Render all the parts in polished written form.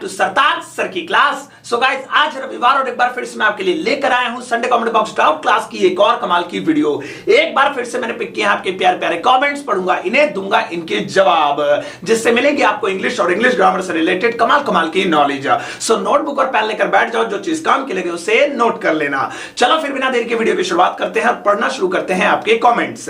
To Sartaj sir की class. So guys, आज रविवार और एक बार फिर से मैं आपके लिए लेकर आया हूं Sunday comment box doubt class की एक और कमाल की वीडियो। एक बार फिर से मैंने पिक किया आपके प्यारे प्यारे कमेंट्स, पढ़ूंगा इन्हें, दूंगा इनके जवाब, जिससे मिलेगी आपको इंग्लिश और इंग्लिश ग्रामर से रिलेटेड कमाल कमाल की नॉलेज। सो नोटबुक और पेन लेकर बैठ जाओ, जो चीज काम की लगे उसे नोट कर लेना। चलो फिर बिना देर के वीडियो की शुरुआत करते हैं और पढ़ना शुरू करते हैं आपके कॉमेंट्स।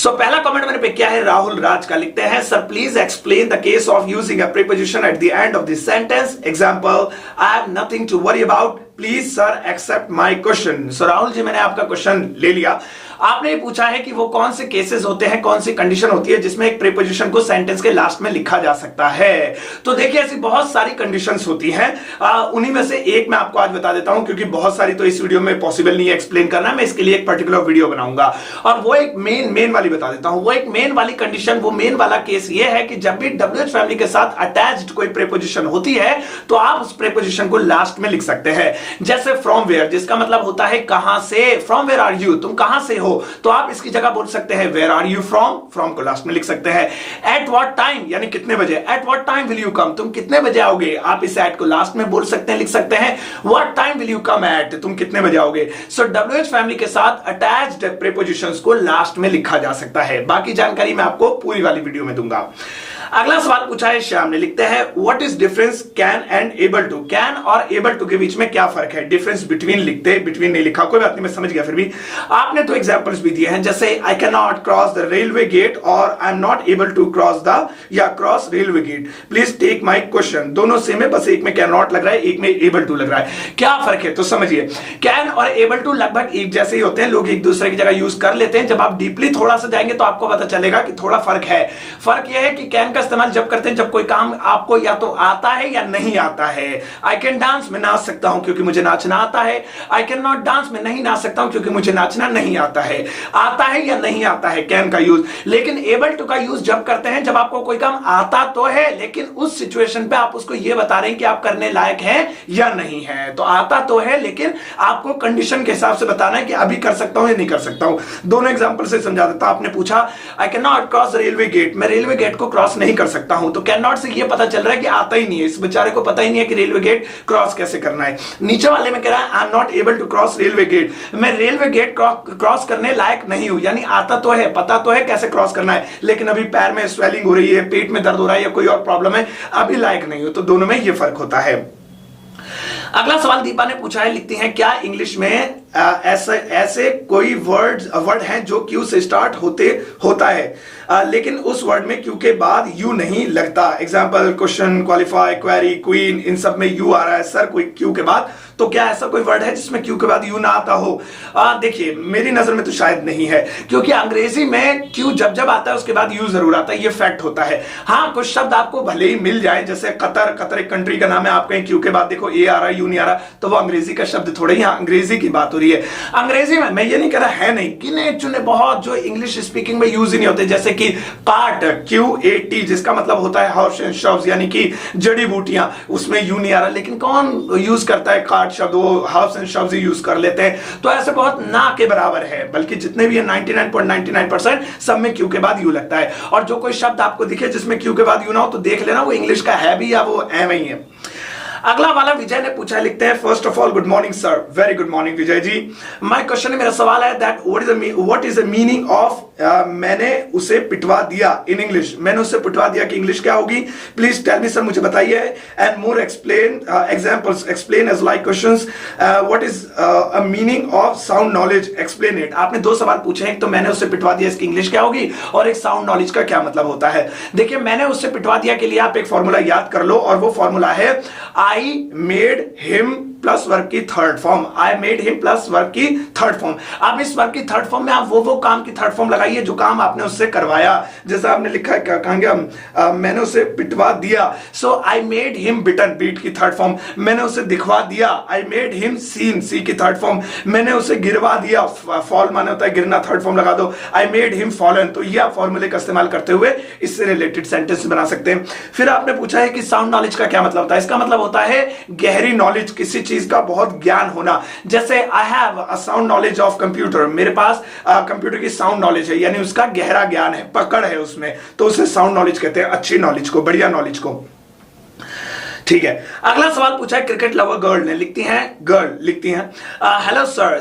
पहला कमेंट मैंने पिक किया है राहुल राज का। लिखते हैं, sir please explain the case of using a preposition at the end of the sentence. Example, I have nothing to worry about, please sir accept my question. So Rahul ji, मैंने आपका question ले लिया। आपने पूछा है कि वो कौन से केसेस होते हैं, कौन सी कंडीशन होती है जिसमें एक प्रीपोजिशन को सेंटेंस के लास्ट में लिखा जा सकता है। तो देखिए, ऐसी बहुत सारी कंडीशंस होती हैं, उन्हीं में से एक मैं आपको आज बता देता हूं, क्योंकि बहुत सारी तो इस वीडियो में पॉसिबल नहीं है एक्सप्लेन करना। मैं इसके लिए एक पर्टिकुलर वीडियो बनाऊंगा और वो एक मेन वाली बता देता हूं। वो एक मेन वाली कंडीशन, वो मेन वाला केस ये है कि जब भी WH फैमिली के साथ अटैच्ड कोई प्रीपोजिशन होती है तो आप उस प्रीपोजिशन को लास्ट में लिख सकते हैं। जैसे फ्रॉम वेयर, जिसका मतलब होता है कहां से। फ्रॉम वेयर आर यू, तुम कहां से हो, तो आप इसकी जगह बोल सकते हैं where are you from. From को लास्ट में लिख सकते हैं। एट व्हाट टाइम, यानी कितने बजे। At what time will you कम, तुम कितने बजे आओगे, आप इस एट को लास्ट में बोल सकते हैं, लिख सकते हैं। What time will you come at, तुम कितने बजे आओगे। सो WH फैमिली के साथ अटैच्ड प्रीपोजिशंस को लास्ट में लिखा जा सकता है। बाकी जानकारी मैं आपको पूरी वाली वीडियो में दूंगा। अगला सवाल पूछा है श्याम ने। लिखते हैं, what is difference can and able to. Can और एबल टू के बीच में क्या फर्क है। डिफरेंस बिटवीन लिखते, बिटवीन नहीं लिखा, कोई बात नहीं, मैं समझ गया। फिर भी आपने तो एग्जांपल्स भी दिए हैं, जैसे I can not cross the railway gate और I am not able to cross the या cross railway gate, please take my question. दोनों सेम है, बस एक में कैन नॉट लग रहा है, एक में एबल टू लग रहा है। क्या फर्क है तो समझिए। कैन और एबल टू लगभग एक जैसे ही होते हैं, लोग एक दूसरे की जगह यूज कर लेते हैं। जब आप डीपली थोड़ा सा जाएंगे तो आपको पता चलेगा कि थोड़ा फर्क है। फर्क यह है कि कैन का इस्तेमाल जब करते हैं जब कोई काम आपको या तो आता है या नहीं आता है। आई कैन डांस, मैं नाच सकता हूं क्योंकि मुझे नाचना आता है। आई कैन नॉट डांस, मैं नहीं नाच सकता हूं क्योंकि मुझे नाचना नहीं आता है। आता है या नहीं आता है, कैन का यूज। लेकिन एबल टू का यूज जब करते हैं जब आपको कोई काम आता तो है, लेकिन उस सिचुएशन पे आप उसको यह बता रहे हैं कि आप करने लायक हैं या नहीं है। तो आता तो है, लेकिन आपको कंडीशन के हिसाब से बताना है कि अभी कर सकता हूं या नहीं कर सकता हूं। दोनों एग्जांपल से समझा देता हूं। आपने पूछा, I can not cross railway gate, मैं रेलवे गेट को क्रॉस नहीं कर सकता हूं। तो कैन नॉट से ये पता चल रहा है कि आता ही नहीं है, इस बेचारे को पता ही नहीं है कि रेलवे गेट क्रॉस कैसे करना है। नीचे वाले में कह रहा है, I am not able to cross railway gate, मैं रेलवे गेट क्रॉस करने लायक नहीं हूं। यानी आता तो है, पता तो है कैसे क्रॉस करना है, लेकिन अभी पैर में स्वेलिंग हो रही है, पेट में दर्द हो रहा है या कोई और प्रॉब्लम है, अभी लायक नहीं हो। तो दोनों में यह फर्क होता है। अगला सवाल दीपा ने पूछा है। लिखती हैं, क्या इंग्लिश में ऐसे कोई वर्ड हैं जो क्यू से स्टार्ट होता है लेकिन उस वर्ड में क्यू के बाद यू नहीं लगता। Example, question, qualify, query, queen, इन सब में यू आ रहा है सर कोई क्यू के बाद। तो क्या ऐसा कोई वर्ड है जिसमें क्यू के बाद यू ना आता हो। देखिए, मेरी नजर में तो शायद नहीं है, क्योंकि अंग्रेजी में क्यू जब जब आता है उसके बाद यू जरूर आता है, ये फैक्ट होता है। हाँ, कुछ शब्द आपको भले ही मिल जाए, जैसे कतर एक कंट्री का नाम है, आप कहीं क्यू के बाद देखो ए आ रहा है, यू नहीं आ रहा, तो वो अंग्रेजी का शब्द थोड़ा ही, अंग्रेजी की बात हो रही है। अंग्रेजी में मैं ये नहीं कह रहा है नहीं, गिने चुने बहुत जो इंग्लिश स्पीकिंग में यूज ही नहीं होते, जैसे कि कार्ट, QAT, जिसका मतलब होता है हर्ब्स एंड श्रब्स, यानी कि जड़ी बूटियां, उसमें यू नहीं आ रहा। लेकिन कौन यूज करता है कार्ट शब्द, वो herbs and shrubs he use कर लेते हैं। तो ऐसे बहुत ना के बराबर है, बल्कि जितने भी है 99.99% सब में क्यू के बाद यू लगता है। और जो कोई शब्द आपको दिखे जिसमें क्यू के बाद यू ना हो, तो देख लेना वो इंग्लिश का है भी या वो एवं ही है। अगला वाला विजय ने पूछा। लिखते हैं, first of all good morning sir. Very good morning Vijay ji. My question है, मेरा सवाल है that what is the meaning of मैंने उसे पिटवा दिया इन इंग्लिश। मैंने उसे पिटवा दिया कि इंग्लिश क्या होगी, प्लीज टेल मी सर, मुझे बताइए। And more explain examples, explain as like questions. What is a meaning of sound knowledge, explain it. आपने दो सवाल पूछे हैं, तो मैंने उसे पिटवा दिया इसकी इंग्लिश क्या होगी, और एक साउंड नॉलेज का क्या मतलब होता है। देखिए, मैंने उससे पिटवा दिया के लिए आप एक फॉर्मूला याद कर लो, और वो फॉर्मूला है I made him plus verb की third form. I made him plus verb की थर्ड फॉर्म। अब इस वर्ब की थर्ड फॉर्म में आप वो काम की थर्ड फॉर्म लगाइए जो काम आपने उससे करवाया। जैसा आपने लिखा है, क्या कहेंगे हम, मैंने उसे पिटवा दिया, so I made him beaten, beat की थर्ड फॉर्म। मैंने उसे दिखवा दिया, I made him seen, see की थर्ड फॉर्म। मैंने उसे गिरवा दिया, फॉल माने होता है गिरना, थर्ड फॉर्म लगा दो, आई मेड हिम फॉलन। तो ये आप फॉर्मूले का इस्तेमाल करते हुए इससे रिलेटेड सेंटेंस बना सकते हैं। फिर आपने पूछा है कि साउंड नॉलेज का क्या मतलब होता है। इसका मतलब होता है गहरी नॉलेज, किसी चीज का बहुत ज्ञान होना। जैसे I have a sound knowledge of computer, मेरे पास कंप्यूटर की साउंड नॉलेज है, यानी उसका गहरा ज्ञान है, पकड़ है उसमें, तो उसे साउंड नॉलेज कहते हैं, अच्छी नॉलेज को, बढ़िया नॉलेज को। ठीक है। अगला सवाल पूछा है क्रिकेट लवर गर्ल ने, लिखती हैं hello sir,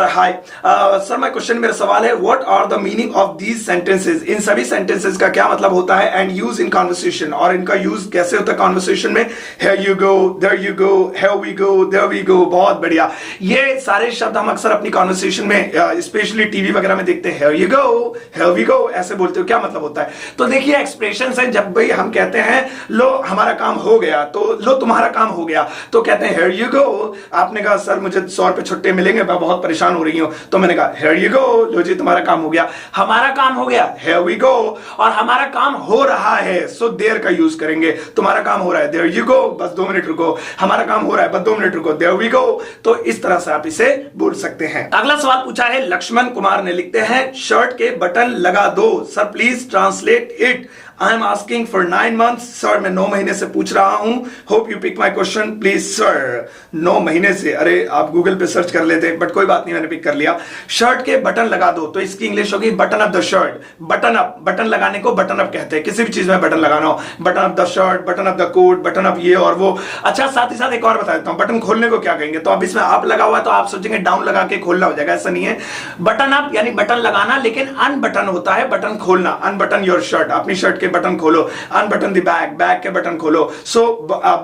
hi sir, my question, मेरा सवाल है what are the meaning of these sentences, इन सभी सेंटेंसेस का क्या मतलब होता है, एंड यूज इन कॉन्वर्सेशन, और इनका यूज कैसे होता है कॉन्वर्सेशन में। Here you go, there you go, here we go, there we go, बहुत बढ़िया। ये सारे शब्द हम अक्सर अपनी कॉन्वर्सेशन में स्पेशली टीवी वगैरह में देखते हैं, here you go, here we go, ऐसे बोलते हो, क्या मतलब होता है। तो देखिए एक्सप्रेशंस है, जब भी हम कहते हैं लो हमारा काम हो गया, तो लो तुम्हारा काम हो गया, तो कहते हैं हियर यू गो। आपने कहा सर मुझे 100 रुपए छुट्टे मिलेंगे, मैं बहुत परेशान हो रही हूं, तो मैंने कहा हियर यू गो, लो जी तुम्हारा काम हो गया। हमारा काम हो गया, हियर वी गो, और हमारा काम हो रहा है, सो देयर का यूज करेंगे। तुम्हारा काम हो रहा है, देयर यू गो, बस 2 मिनट रुको। हमारा काम हो रहा है, बस 2 मिनट रुको, देयर वी गो। तो इस तरह से आप इसे बोल सकते हैं। अगला सवाल पूछा है लक्ष्मण कुमार ने, लिखते हैं शर्ट के बटन लगा दो sir, please translate it. I am asking for 9 months sir, मैं 9 महीने से पूछ रहा हूं। Hope you pick my question please sir. 9 महीने से, अरे आप गूगल पे सर्च कर लेते, बट कोई बात नहीं, मैंने पिक कर लिया। शर्ट के बटन लगा दो, तो इसकी इंग्लिश होगी button up the shirt. Button up, button लगाने को बटन अप कहते हैं, किसी भी चीज में बटन लगाना हो, button up the shirt, button up the coat, button up ये और वो। अच्छा साथ ही साथ एक और बता देता हूं, बटन खोलने को क्या कहेंगे, तो अब इसमें आप लगा हुआ है तो आप सोचेंगे डाउन लगा के खोलना हो जाएगा, ऐसा नहीं है। बटन अप यानी बटन लगाना, लेकिन अनबटन होता है बटन खोलना। अनबटन योर शर्ट, अपनी शर्ट के बटन खोलो। अनबटन द बैग, बैग के बटन खोलो। सो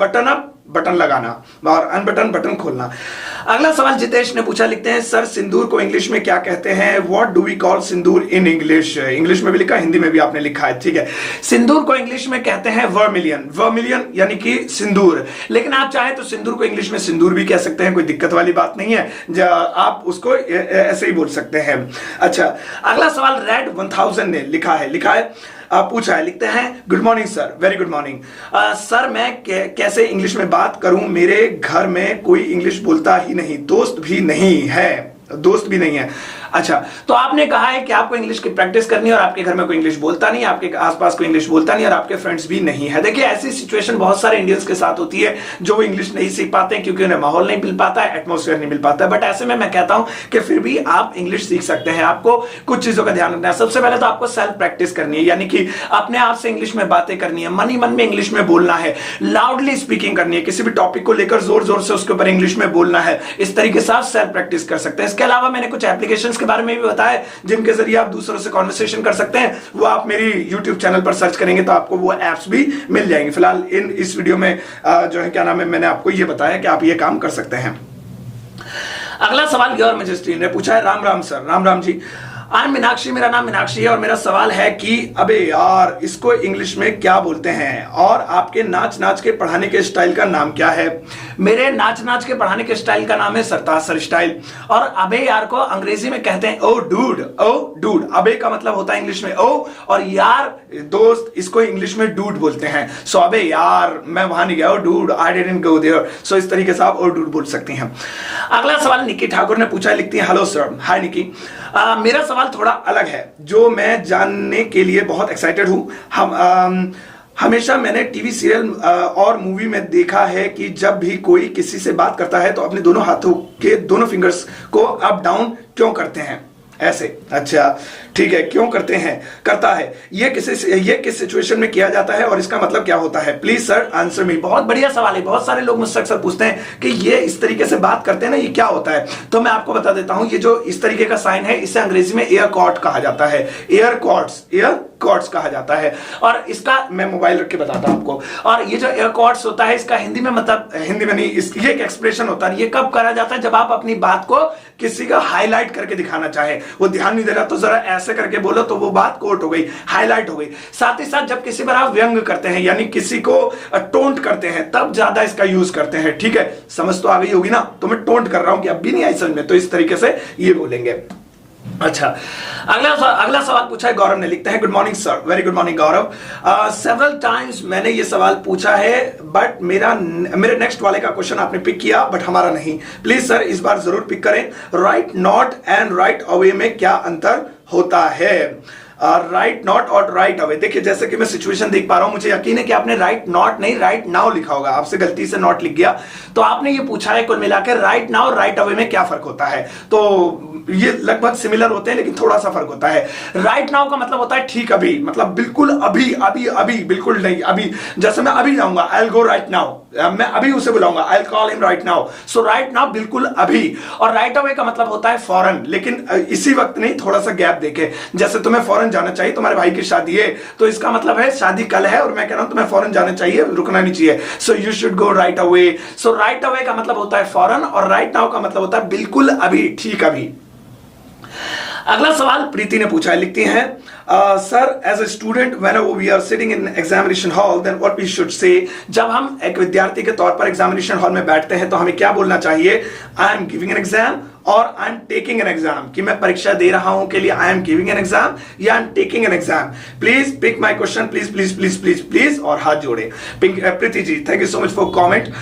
बटन अप बटन लगाना, और अनबटन बटन खोलना। अगला सवाल जितेश ने पूछा, लिखते हैं सर सिंदूर को इंग्लिश में क्या कहते हैं, what do we call sindoor in English. English में भी लिखा, हिंदी में भी आपने लिखा है, ठीक है। सिंदूर को इंग्लिश में कहते हैं वर्मिलियन, वर्मिलियन यानी कि सिंदूर, लेकिन आप चाहे तो सिंदूर को इंग्लिश में सिंदूर भी कह सकते हैं, कोई दिक्कत वाली बात नहीं है, आप उसको ऐसे ही बोल सकते हैं। अच्छा अगला सवाल रेड 1000 ने लिखा है पूछा है, लिखते हैं good morning sir, very good morning sir, मैं कैसे इंग्लिश में बात करूं, मेरे घर में कोई इंग्लिश बोलता ही नहीं, दोस्त भी नहीं है। अच्छा तो आपने कहा है कि आपको इंग्लिश की प्रैक्टिस करनी है और आपके घर में कोई इंग्लिश बोलता नहीं, आपके आसपास कोई इंग्लिश बोलता नहीं और आपके फ्रेंड्स भी नहीं है। देखिए ऐसी सिचुएशन बहुत सारे इंडियंस के साथ होती है जो वो इंग्लिश नहीं सीख पाते हैं क्योंकि उन्हें माहौल नहीं मिल पाता है, एटमॉस्फेयर नहीं मिल पाता है। बट ऐसे में मैं कहता हूं कि फिर भी आप इंग्लिश सीख सकते हैं। आपको कुछ चीजों का ध्यान रखना है। सबसे पहले तो आपको सेल्फ प्रैक्टिस करनी है, यानी कि अपने आप से इंग्लिश में बातें करनी है, मन ही मन में इंग्लिश में बोलना है, लाउडली स्पीकिंग करनी है, किसी भी टॉपिक को लेकर जोर जोर से उसके ऊपर इंग्लिश में बोलना है। इस तरीके से आप सेल्फ प्रैक्टिस कर सकते हैं। इसके अलावा मैंने कुछ एप्लीकेशंस के बारे में भी बताया जिनके जरिए आप दूसरों से कॉन्वर्सेशन कर सकते हैं, वो आप मेरी YouTube चैनल पर सर्च करेंगे तो आपको वो एप्स भी मिल जाएंगे। फिलहाल इस वीडियो में जो है क्या नाम है, मैंने आपको ये बताया कि आप ये काम कर सकते हैं। अगला सवाल योर मैजेस्टी ने पूछा है, Ram Ram sir, Ram Ram ji, I am Meenakshi, मेरा नाम मीनाक्षी है और मेरा सवाल है कि अबे यार इसको इंग्लिश में क्या बोलते हैं, और आपके नाच नाच के पढ़ाने के स्टाइल का नाम क्या है। मेरे नाच नाच के पढ़ाने के स्टाइल का नाम है सरताज सर स्टाइल, और अबे यार को अंग्रेजी में कहते हैं ओ डूड, ओ डूड। अबे का मतलब होता है इंग्लिश में ओ, और यार दोस्त, इसको इंग्लिश में डूड बोलते हैं। सो अबे यार मैं वहां नहीं गया, oh dude I didn't go there. So इस तरीके से आप ओ डूड बोल सकते हैं। अगला सवाल निकी ठाकुर ने पूछा है, लिखती है हेलो सर, हाय निकी, मेरा सवाल थोड़ा अलग है जो मैं जानने के लिए बहुत एक्साइटेड हूं। हमेशा मैंने टीवी सीरियल और मूवी में देखा है कि जब भी कोई किसी से बात करता है तो अपने दोनों हाथों के दोनों फिंगर्स को अप डाउन क्यों करते हैं ऐसे। अच्छा ठीक है, क्यों करते हैं, करता है, ये किस सिचुएशन में किया जाता है और इसका मतलब क्या होता है, प्लीज सर आंसर मी। बहुत बढ़िया सवाल है। बहुत सारे लोग मुझसे अक्सर पूछते हैं कि ये इस तरीके से बात करते हैं ना, ये क्या होता है। तो मैं आपको बता देता हूं, ये जो इस तरीके का साइन है इसे अंग्रेजी में एयर कॉर्ड कहा जाता है, एयर कॉर्ड्स कहा जाता है। और इसका मैं मोबाइल रख के बताता हूं आपको। और ये जो एयर कॉर्ड्स होता है इसका हिंदी में मतलब, हिंदी में नहीं, ये एक एक्सप्रेशन होता है। ये कब करा जाता है, जब आप अपनी बात को किसी का हाईलाइट करके दिखाना चाहे, वो ध्यान नहीं दे रहा तो जरा ऐसे करके बोलो तो वो बात कोट हो गई, हाईलाइट हो गई। साथ ही साथ जब किसी पर आप व्यंग करते हैं यानी किसी को टोंट करते हैं तब ज्यादा इसका यूज करते हैं। ठीक है, समझ तो आ गई होगी ना, तो मैं टोंट कर रहा हूं कि अब भी नहीं आई समझ में, तो इस तरीके से ये बोलेंगे। अच्छा अगला सवाल पूछा है गौरव ने, लिखते हैं good morning sir, very good morning Gaurav, several times मैंने ये सवाल पूछा है बट मेरे नेक्स्ट वाले का क्वेश्चन आपने पिक किया बट हमारा नहीं। प्लीज सर इस बार जरूर पिक करें। Right not and right away में क्या अंतर होता है। राइट नॉट और राइट अवे। देखिए जैसे कि मैं सिचुएशन देख पा रहा हूं, मुझे यकीन है कि आपने राइट नॉट नहीं राइट नाउ लिखा होगा, आपसे गलती से नॉट लिख गया। तो आपने ये पूछा है कुल मिलाकर राइट नाउ राइट अवे में क्या फर्क होता है। तो ये लगभग सिमिलर होते हैं लेकिन थोड़ा सा फर्क होता है। राइट नाउ का मतलब होता है ठीक अभी, मतलब बिल्कुल अभी अभी अभी, बिल्कुल नहीं अभी। जैसे मैं अभी जाऊंगा, I will go right now, मैं अभी उसे बुलाऊंगा, I will call him right now. So right now बिल्कुल अभी। और राइट अवे का मतलब होता है फौरन, लेकिन इसी वक्त नहीं, थोड़ा सा गैप देके। जैसे तुम्हें फौरन जाना चाहिए, तुम्हारे भाई की शादी है, तो इसका मतलब है शादी कल है और मैं कह रहा हूं तुम्हें फौरन जाना चाहिए, रुकना नहीं चाहिए। So you should go right away. So right away का मतलब होता है फौरन और राइट नाउ का मतलब होता है बिल्कुल अभी, ठीक अभी। अगला सवाल प्रीति ने पूछा है, लिखती हैं sir as a student when we are sitting in examination hall then what we should say. जब हम एक विद्यार्थी के तौर पर एग्जामिनेशन हॉल में बैठते हैं तो हमें क्या बोलना चाहिए? I am giving an exam और I am taking an exam, कि मैं परीक्षा दे रहा हूं के लिए I am giving an exam या I am taking an exam. Please pick my question, please please please please please, और हाथ जोड़े। Preeti ji thank you so much for comment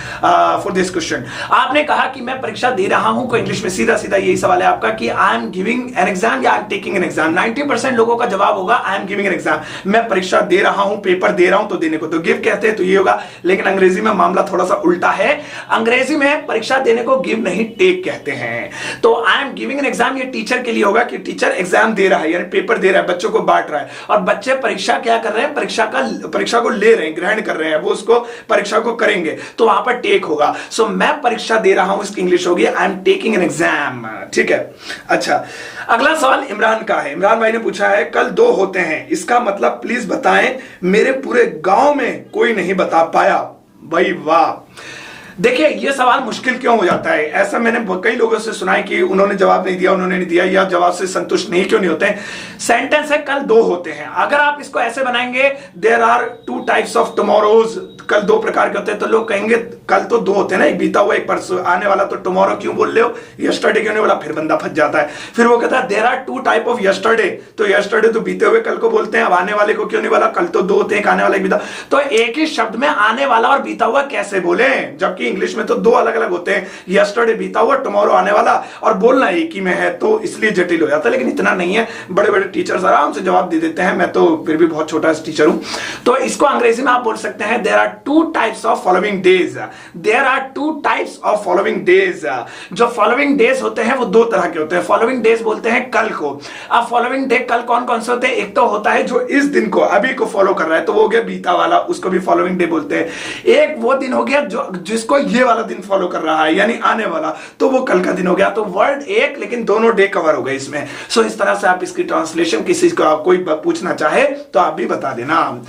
for this question. आपने कहा कि मैं परीक्षा दे रहा हूं को इंग्लिश में सीधा सीधा यही सवाल है आपका कि I am giving an exam या I am taking an exam. 90% लोगों का जवाब होगा I am giving an exam, मैं परीक्षा दे रहा हूं, पेपर दे रहा हूं, तो देने को तो गिव कहते हैं, तो ये होगा। लेकिन अंग्रेजी में मामला थोड़ा सा उल्टा है, अंग्रेजी में परीक्षा देने को गिव नहीं टेक कहते हैं। तो आई एम गिविंग एन एग्जाम ये टीचर के लिए होगा कि टीचर एग्जाम दे रहा है, यानी पेपर दे रहा है, बच्चों को बांट रहा है, और बच्चे परीक्षा क्या कर रहे हैं? परीक्षा को ले रहे हैं, ग्रहण कर रहे हैं, वो उसको परीक्षा को करेंगे, तो वहां पर टेक होगा। सो मैं परीक्षा दे रहा हूं, इसकी इंग्लिश होगी आई एम टेकिंग एन एग्जाम, ठीक है। अच्छा, अगला सवाल इमरान का है। इमरान भाई ने पूछा है कल 2 होते हैं, इसका मतलब प्लीज बताएं, मेरे पूरे गांव में कोई नहीं बता पाया। भाई वाह, देखिए ये सवाल मुश्किल क्यों हो जाता है? ऐसा मैंने कई लोगों से सुना है कि उन्होंने जवाब नहीं दिया, उन्होंने नहीं दिया, या जवाब से संतुष्ट नहीं क्यों नहीं होते हैं। सेंटेंस है कल 2 होते हैं, अगर आप इसको ऐसे बनाएंगे there are 2 types of tomorrows, कल 2 प्रकार के होते हैं, तो लोग कहेंगे कल तो 2 होते हैं ना, एक बीता हुआ एक परसों आने वाला, तो टुमारो क्यों बोल रहे हो, यस्टरडे क्यों नहीं बोला? फिर बंदा फंस जाता है। फिर वो कहता है there are 2 type of yesterday, तो यस्टरडे तो बीते हुए कल को बोलते हैं, अब आने वाले को क्यों नहीं बोला? कल तो 2 होते हैं, आने वाला एक बीता। तो एक ही शब्द में आने वाला और बीता हुआ कैसे बोले, जबकि इंग्लिश में तो 2 अलग अलग होते हैं, यस्टरडे बीता हुआ, टुमारो आने वाला, और बोलना एक ही में है, तो इसलिए जटिल हो जाता है। लेकिन इतना नहीं है, बड़े बड़े टीचर्स आराम से जवाब दे देते हैं, मैं तो फिर भी बहुत छोटा टीचर हूं। तो इसको अंग्रेजी में आप बोल सकते हैं there are 2 types of following days, there are 2 types of following days. जो फॉलोइंग डेज होते हैं वो 2 तरह के होते हैं। फॉलोइंग डेज बोलते हैं कल को। अब फॉलोइंग डे कल कौन कौन से होते हैं? एक तो होता है जो इस दिन को, अभी को फॉलो कर रहा है, तो वो हो गया बीता वाला, उसको भी फॉलोइंग डे बोलते हैं। एक वो दिन हो गया जो जिसको ये वाला दिन फॉलो कर रहा है, यानी आने वाला, तो वो कल का दिन हो गया। तो वर्ड एक, लेकिन दोनों डे कवर हो गए इसमें। सो इस तरह से आप इसकी ट्रांसलेशन किसी को कोई पूछना चाहे तो आप भी बता देना।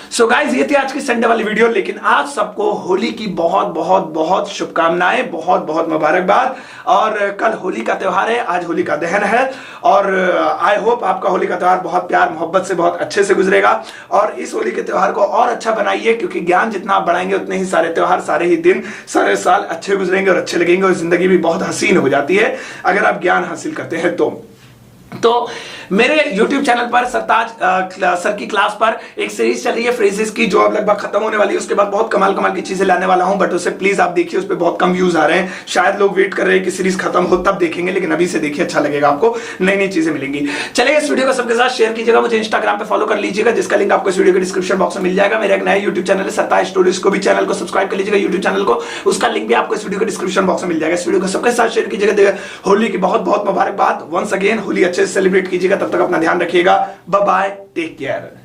सो गाइज ये थी आज की संडे वाली वीडियो, लेकिन आज सबको होली की बहुत बहुत बहुत शुभकामनाएं, बहुत बहुत मुबारकबाद। और कल होली का त्योहार है, आज होली का दहन है, और आई होप आपका होली का त्योहार बहुत प्यार मोहब्बत से बहुत अच्छे से गुजरेगा। और इस होली के त्योहार को और अच्छा बनाइए, क्योंकि ज्ञान जितना आप बढ़ाएंगे उतने ही सारे त्योहार, सारे ही दिन, सारे साल अच्छे गुजरेंगे और अच्छे लगेंगे, और जिंदगी भी बहुत हसीन हो जाती है अगर आप ज्ञान हासिल करते हैं। तो मेरे YouTube चैनल पर सरताज सर की क्लास पर एक सीरीज चल रही है फ्रेजेस की, जो अब लगभग खत्म होने वाली है। उसके बाद बहुत कमाल कमाल की चीजें लाने वाला हूं, बट उसे प्लीज आप देखिए, उस पर बहुत कम व्यूज आ रहे हैं। शायद लोग वेट कर रहे हैं कि सीरीज खत्म हो तब देखेंगे, लेकिन अभी से देखिए, अच्छा लगेगा आपको, नई नई चीजें मिलेंगी। चलिए इस वीडियो को सबके साथ शेयर कीजिएगा, मुझे इंस्टाग्राम पे फॉलो कर लीजिएगा, जिसका लिंक आपको इस वीडियो के डिस्क्रिप्शन बॉक्स में मिल जाएगा। मेरा एक नया YouTube चैनल है सरताज स्टोरीज, को भी चैनल को सब्सक्राइब कर लीजिएगा, YouTube चैनल को, उसका लिंक भी आपको इस वीडियो के डिस्क्रिप्शन बॉक्स में मिल जाएगा। इस वीडियो को सबके साथ शेयर कीजिएगा। होली की बहुत बहुत मुबारकबाद वंस अगेन, होली अच्छे से सेलिब्रेट कीजिएगा। तब तक अपना ध्यान रखिएगा, बाय बाय, टेक केयर।